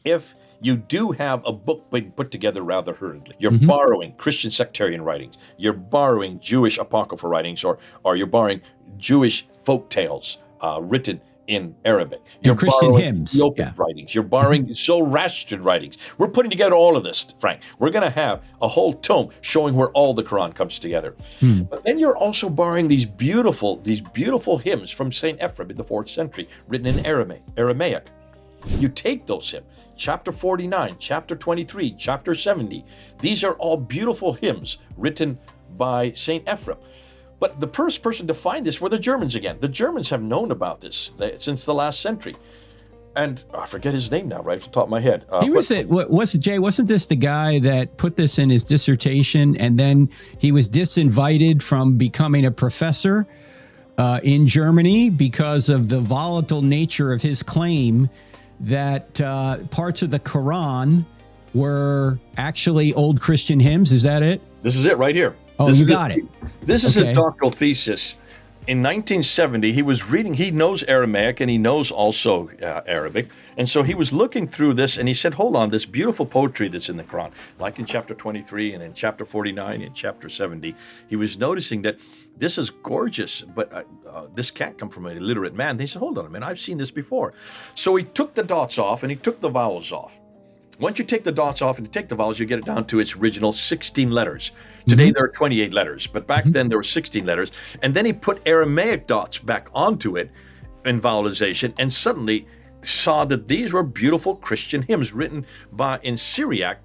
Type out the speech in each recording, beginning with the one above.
if you do have a book being put together rather hurriedly. You're borrowing Christian sectarian writings. You're borrowing Jewish apocryphal writings, or you're borrowing Jewish folk tales written in Arabic. You're and Christian borrowing hymns. Ethiopic writings. You're borrowing Zoroastrian writings. We're putting together all of this, Frank. We're going to have a whole tome showing where all the Quran comes together. But then you're also borrowing these beautiful hymns from St. Ephrem in the 4th century, written in Aramaic. You take those hymns, chapter 49, chapter 23, chapter 70. These are all beautiful hymns written by St. Ephrem. But the first person to find this were the Germans again. The Germans have known about this since the last century. And I forget his name now, right off the top of my head. Wasn't this the guy that put this in his dissertation, and then he was disinvited from becoming a professor in Germany because of the volatile nature of his claim that parts of the Quran were actually old Christian hymns? Is that it? This is it right here. Oh, you got it. This is a doctoral thesis. In 1970, he was reading, he knows Aramaic and he knows also Arabic. And so he was looking through this and he said, hold on, this beautiful poetry that's in the Quran, like in chapter 23 and in chapter 49 and chapter 70, he was noticing that this is gorgeous, but this can't come from an illiterate man. They said, hold on a minute, I've seen this before. So he took the dots off and he took the vowels off. Once you take the dots off and you take the vowels, you get it down to its original 16 letters. Today there are 28 letters, but back then there were 16 letters. And then he put Aramaic dots back onto it in vowelization, and suddenly saw that these were beautiful Christian hymns written in Syriac,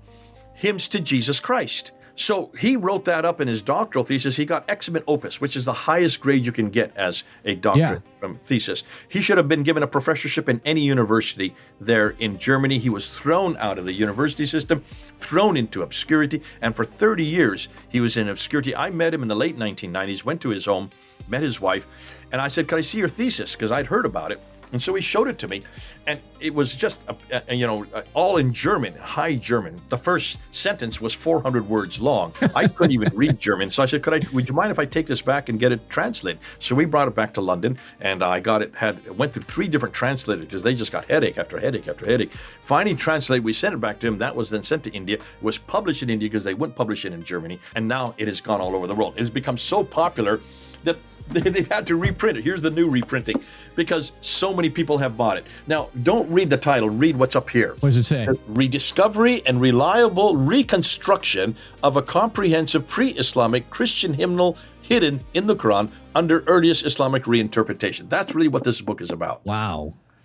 hymns to Jesus Christ. So he wrote that up in his doctoral thesis. He got excellent opus, which is the highest grade you can get as a doctorate thesis. He should have been given a professorship in any university there in Germany. He was thrown out of the university system, thrown into obscurity, and for 30 years he was in obscurity. I met him in the late 1990s, went to his home, met his wife, and I said, could I see your thesis? Because I'd heard about it. And so he showed it to me, and it was just, all in German, high German. The first sentence was 400 words long. I couldn't even read German. So I said, would you mind if I take this back and get it translated? So we brought it back to London, and I got it, went through 3 different translators because they just got headache after headache after headache. Finally translated, we sent it back to him. That was then sent to India, was published in India because they wouldn't publish it in Germany. And now it has gone all over the world. It has become so popular that they've had to reprint it. Here's the new reprinting because so many people have bought it. Now, don't read the title. Read what's up here. What does it say? Rediscovery and reliable reconstruction of a comprehensive pre-Islamic Christian hymnal hidden in the Quran under earliest Islamic reinterpretation. That's really what this book is about. Wow.